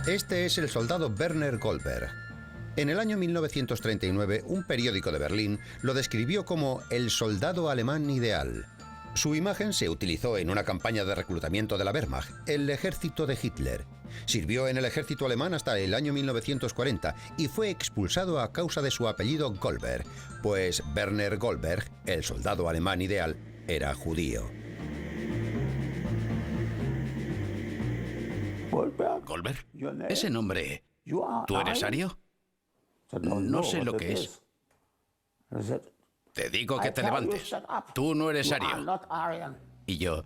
Este es el soldado Werner Goldberg. En el año 1939, un periódico de Berlín lo describió como el soldado alemán ideal. Su imagen se utilizó en una campaña de reclutamiento de la Wehrmacht, el ejército de Hitler. Sirvió en el ejército alemán hasta el año 1940 y fue expulsado a causa de su apellido Goldberg, pues Werner Goldberg, el soldado alemán ideal, era judío. ¿Goldberg? Ese nombre. ¿Tú eres ario? No sé lo que es. Te digo que te levantes. Tú no eres ario. Y yo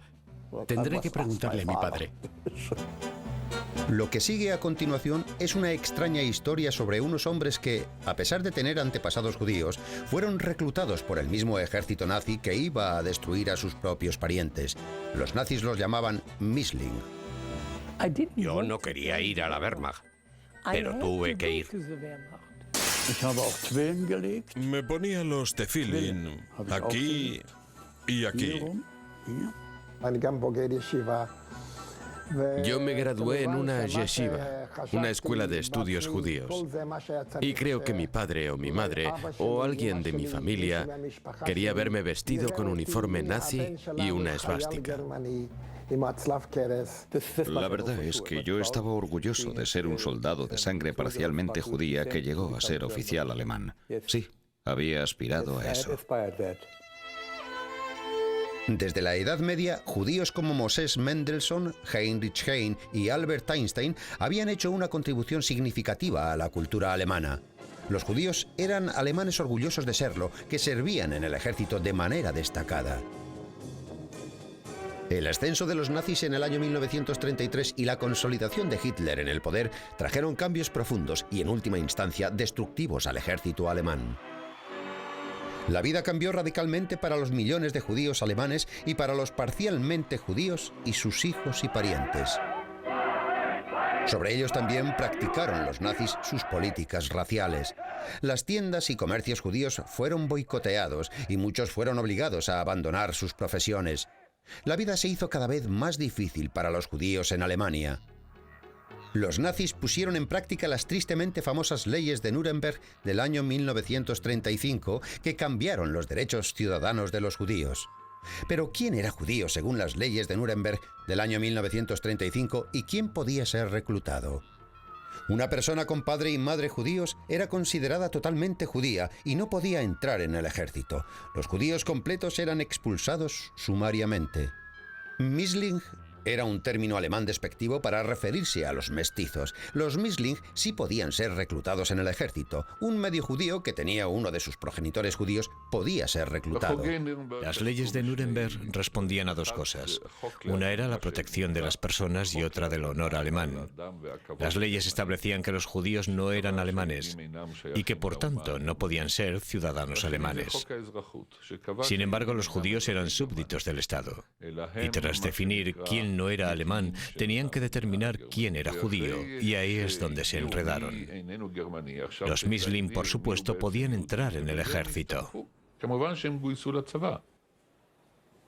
tendré que preguntarle a mi padre. Lo que sigue a continuación es una extraña historia sobre unos hombres que, a pesar de tener antepasados judíos, fueron reclutados por el mismo ejército nazi que iba a destruir a sus propios parientes. Los nazis los llamaban Misling. Yo no quería ir a la Wehrmacht, pero tuve que ir. Me ponía los tefilín aquí y aquí. Yo me gradué en una yeshiva, una escuela de estudios judíos. Y creo que mi padre o mi madre o alguien de mi familia quería verme vestido con uniforme nazi y una esvástica. La verdad es que yo estaba orgulloso de ser un soldado de sangre parcialmente judía que llegó a ser oficial alemán. Sí, había aspirado a eso. Desde la Edad Media, judíos como Moses Mendelssohn, Heinrich Heine y Albert Einstein habían hecho una contribución significativa a la cultura alemana. Los judíos eran alemanes orgullosos de serlo, que servían en el ejército de manera destacada. El ascenso de los nazis en el año 1933 y la consolidación de Hitler en el poder trajeron cambios profundos y, en última instancia, destructivos al ejército alemán. La vida cambió radicalmente para los millones de judíos alemanes y para los parcialmente judíos y sus hijos y parientes. Sobre ellos también practicaron los nazis sus políticas raciales. Las tiendas y comercios judíos fueron boicoteados y muchos fueron obligados a abandonar sus profesiones. La vida se hizo cada vez más difícil para los judíos en Alemania. Los nazis pusieron en práctica las tristemente famosas leyes de Nuremberg del año 1935 que cambiaron los derechos ciudadanos de los judíos. Pero ¿quién era judío según las leyes de Nuremberg del año 1935 y quién podía ser reclutado? Una persona con padre y madre judíos era considerada totalmente judía y no podía entrar en el ejército. Los judíos completos eran expulsados sumariamente. Misling era un término alemán despectivo para referirse a los mestizos. Los Misling sí podían ser reclutados en el ejército. Un medio judío que tenía uno de sus progenitores judíos podía ser reclutado. Las leyes de Nuremberg respondían a dos cosas. Una era la protección de las personas y otra del honor alemán. Las leyes establecían que los judíos no eran alemanes y que por tanto no podían ser ciudadanos alemanes. Sin embargo, los judíos eran súbditos del Estado y tras definir quién no era alemán, tenían que determinar quién era judío, y ahí es donde se enredaron. Los Misling, por supuesto, podían entrar en el ejército.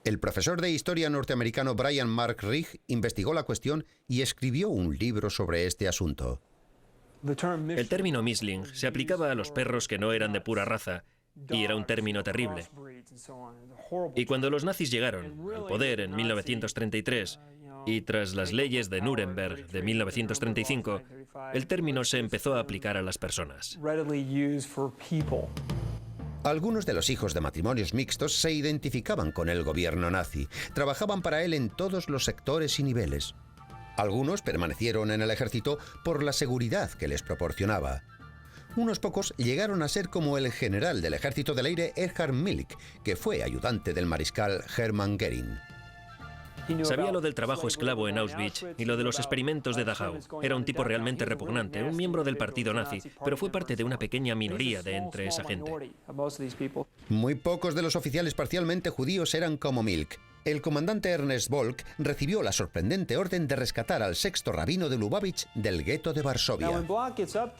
El profesor de historia norteamericano Brian Mark Rigg investigó la cuestión y escribió un libro sobre este asunto. El término Misling se aplicaba a los perros que no eran de pura raza, y era un término terrible. Y cuando los nazis llegaron al poder en 1933, y tras las leyes de Nuremberg de 1935, el término se empezó a aplicar a las personas. Algunos de los hijos de matrimonios mixtos se identificaban con el gobierno nazi, trabajaban para él en todos los sectores y niveles. Algunos permanecieron en el ejército por la seguridad que les proporcionaba. Unos pocos llegaron a ser como el general del ejército del aire Erhard Milch, que fue ayudante del mariscal Hermann Göring. Sabía lo del trabajo esclavo en Auschwitz y lo de los experimentos de Dachau. Era un tipo realmente repugnante, un miembro del partido nazi, pero fue parte de una pequeña minoría de entre esa gente. Muy pocos de los oficiales parcialmente judíos eran como Milch. El comandante Ernest Volk recibió la sorprendente orden de rescatar al sexto rabino de Lubavitch del gueto de Varsovia.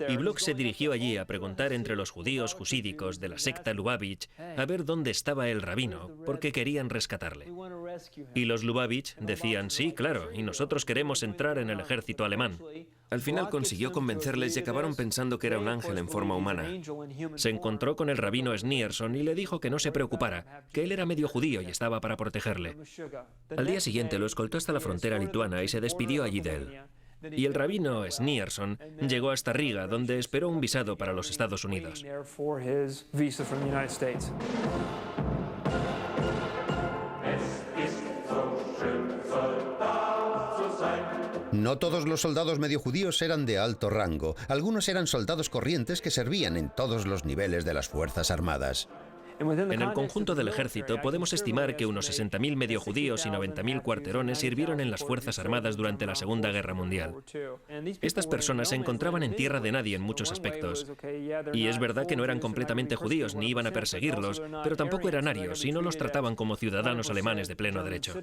Y Bloch se dirigió allí a preguntar entre los judíos jusídicos de la secta Lubavitch a ver dónde estaba el rabino, porque querían rescatarle. Y los Lubavitch decían, sí, claro, y nosotros queremos entrar en el ejército alemán. Al final consiguió convencerles y acabaron pensando que era un ángel en forma humana. Se encontró con el rabino Schneerson y le dijo que no se preocupara, que él era medio judío y estaba para protegerle. Al día siguiente lo escoltó hasta la frontera lituana y se despidió allí de él. Y el rabino Schneerson llegó hasta Riga, donde esperó un visado para los Estados Unidos. No todos los soldados medio judíos eran de alto rango. Algunos eran soldados corrientes que servían en todos los niveles de las Fuerzas Armadas. En el conjunto del ejército podemos estimar que unos 60.000 medio judíos y 90.000 cuarterones sirvieron en las Fuerzas Armadas durante la Segunda Guerra Mundial. Estas personas se encontraban en tierra de nadie en muchos aspectos. Y es verdad que no eran completamente judíos ni iban a perseguirlos, pero tampoco eran arios y no los trataban como ciudadanos alemanes de pleno derecho.